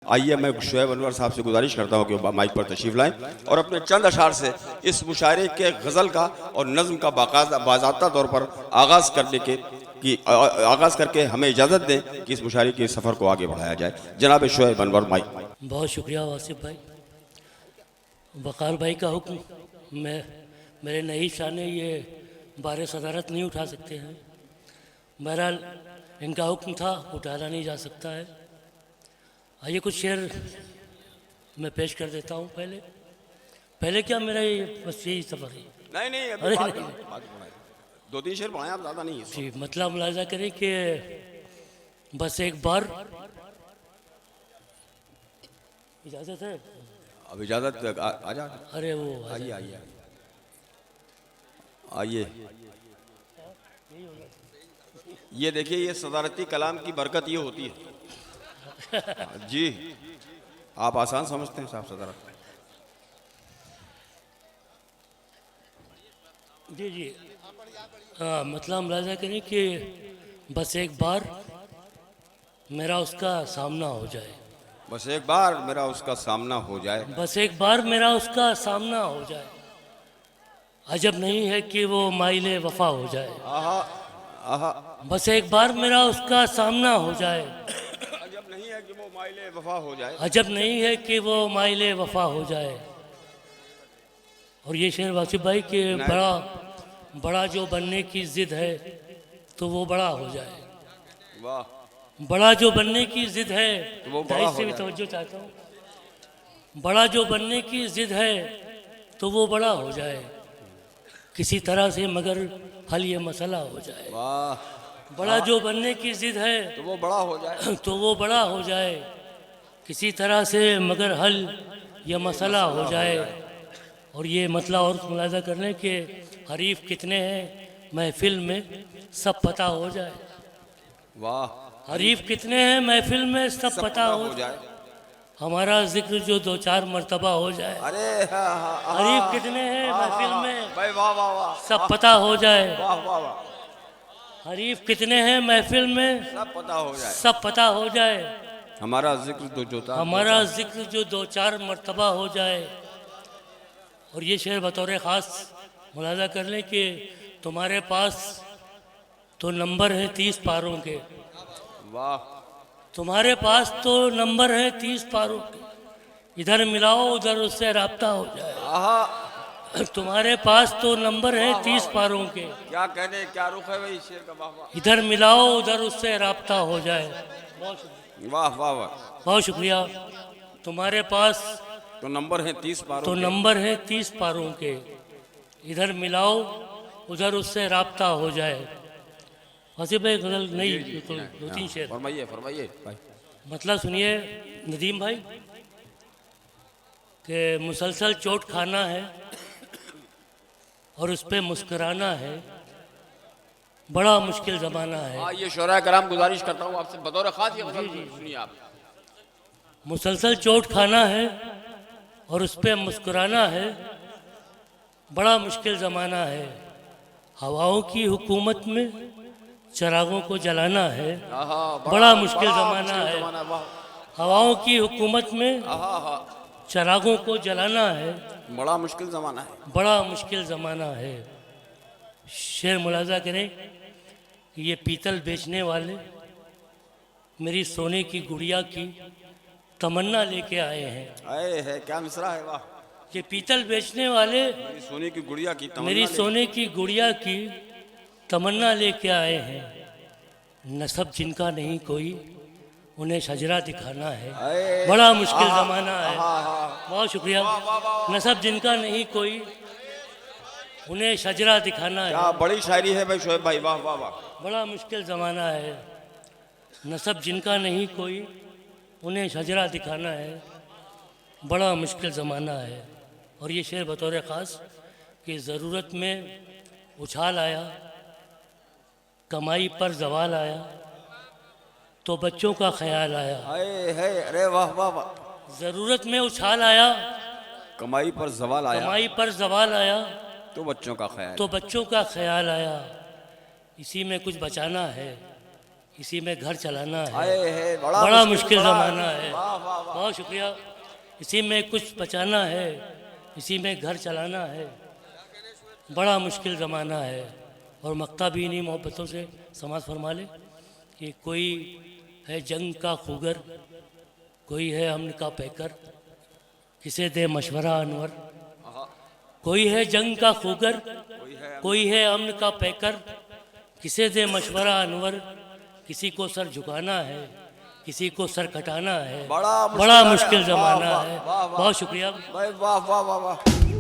आइए मैं शुएब अनवर साहब से गुजारिश करता हूँ कि वो माइक पर तशरीफ़ लाएं और अपने चंद अशार से इस मुशायरे के गज़ल का और नज़्म का बाज़ाब्ता तौर पर आगाज़ करके हमें इजाज़त दें कि इस मुशायरे के सफ़र को आगे बढ़ाया जाए। जनाब शुएब अनवर, माइक। बहुत शुक्रिया वासिफ भाई। वक़ार भाई का हुक्म, मेरे नई शाने ये बारे सदारत नहीं उठा सकते हैं। बहरहाल इनका हुक्म था, उठाया नहीं जा सकता है। आइए कुछ शेर मैं पेश कर देता हूँ। पहले क्या मेरा ये बस यही सफ़र है? नहीं, अरे नहीं, दो तीन शेर पढ़ाएं आप, ज़्यादा नहीं है जी। मतलब मुलाज़ा करें कि बस एक बार, इजाज़त है? अब इजाज़त आ जा। अरे वो आइए। ये देखिए, ये सदारती कलाम की बरकत ये होती है। जी, आप आसान समझते हैं साहब सदारत? जी। मतलब मुलाज़ा करें कि बस एक बार मेरा उसका सामना हो जाए। बस एक बार मेरा उसका सामना हो जाए। बस एक बार मेरा उसका सामना हो जाए। अजब नहीं है कि वो माइले वफा हो जाए। आहा, आहा। बस एक बार मेरा उसका सामना हो जाए। अजब नहीं है कि वो माइले वफा हो जाए। अजब नहीं है कि वो माइले वफा हो जाए। और ये शेर वासिफ भाई के बड़ा जो बनने की जिद है तो वो बड़ा हो जाए। वाह। बड़ा जो बनने की जिद है तो वो बड़ा हो से भी जाए। तवज्जो चाहता हूँ। बड़ा जो बनने की जिद है तो वो बड़ा हो जाए किसी तरह से, मगर हल ये मसला हो जाए। वाह। बड़ा जो बनने की जिद है तो वो बड़ा हो जाए। तो वो बड़ा हो जाए किसी तरह से, मगर हल ये मसला हो जाए। और ये मतलब और मुलाज़ा कर लें कि हरीफ कितने हैं महफिल में सब पता हो जाए। वाह। हरीफ कितने हैं महफिल में सब पता हो जाए। हमारा जिक्र जो 2-4 मर्तबा हो जाए। अरे हरीफ कितने हैं महफिल में भाई, वाह वाह वाह, सब पता हो जाए। वाह वाह वाह। हरीफ कितने हैं महफिल में सब पता हो जाए। सब पता हो जाए। हमारा जिक्र हमारा जिक्र जो 2-4 मर्तबा हो जाए। और ये शेर बतौर ख़ास मुलाज़ा कर लें कि तुम्हारे पास तो नंबर है 30 पारों के। वाह। तुम्हारे पास तो नंबर है 30 पारों के। इधर मिलाओ उधर उससे राब्ता हो जाए। आहा। तुम्हारे पास तो नंबर है 30 पारों के। क्या कहने, क्या रुख है भाई शेर का। वाह वाह, इधर मिलाओ उधर उससे राब्ता हो जाए। वाह वाह वाह। बहुत शुक्रिया। तुम्हारे पास तो नंबर है 30 पारों तो के। नंबर है 30 पारों के। इधर मिलाओ उधर उससे राब्ता हो जाए। वासिफ भाई गज़ल नहीं, बिल्कुल 2-3 शेर। फरमाइए फरमाइए भाई। मतलब सुनिए नदीम भाई कि मुसलसल चोट खाना है और उस पर मुस्कुराना है, बड़ा मुश्किल ज़माना है। हाँ, ये शोरा कराम गुजारिश करता हूँ आपसे बतौर खास ये गज़ल सुनिए आप। मुसलसल चोट खाना है और उस पर मुस्कुराना है, बड़ा मुश्किल ज़माना है। हवाओं की हुकूमत में चिरागों को जलाना है, बड़ा मुश्किल ज़माना है। हवाओं की हुकूमत में चिरागों को जलाना है, बड़ा मुश्किल ज़माना है। बड़ा मुश्किल ज़माना है। शेर मुलाज़ा करें कि ये पीतल बेचने वाले मेरी सोने की गुड़िया की तमन्ना लेके आए हैं। आए है, क्या मिसरा है। वाह। ये पीतल बेचने वाले मेरी सोने की गुड़िया की तमन्ना मेरी सोने की गुड़िया की तमन्ना लेके आए हैं। नसब जिनका नहीं कोई उन्हें शजरा दिखाना है, बड़ा मुश्किल ज़माना है। बहुत शुक्रिया। नसब जिनका नहीं कोई उन्हें शजरा दिखाना है, क्या बड़ी शायरी है भाई शोएब भाई। वाह वाह वाह। बड़ा मुश्किल ज़माना है। नसब जिनका नहीं कोई उन्हें शजरा दिखाना है, बड़ा मुश्किल ज़माना है। और ये शेर बतौर ख़ास कि ज़रूरत में उछाल आया, कमाई पर जवाल आया, तो बच्चों का ख्याल आया। है, अरे वाह वाह वाह। ज़रूरत में उछाल आया, कमाई पर जवाल आया, कमाई पर जवाल आया, तो बच्चों का ख्याल, तो बच्चों का ख्याल आया। इसी में कुछ बचाना है, इसी में घर चलाना है। आए है बड़ा मुश्किल ज़माना है। वाह वाह वाह। बहुत शुक्रिया। इसी में कुछ बचाना है, इसी में घर चलाना है, बड़ा मुश्किल ज़माना है। और मक्ता भी इन्हीं मोहब्बतों से समाज फरमा ले कि कोई है जंग का खूगर, कोई है अमन का पैकर, किसे दे मशवरा अनवर। कोई है जंग का खूगर, कोई है अमन का पैकर, किसे दे मशवरा अनवर। किसी को सर झुकाना है, किसी को सर कटाना है, बड़ा मुश्किल ज़माना है। बहुत शुक्रिया। वाह वाह वाह वाह।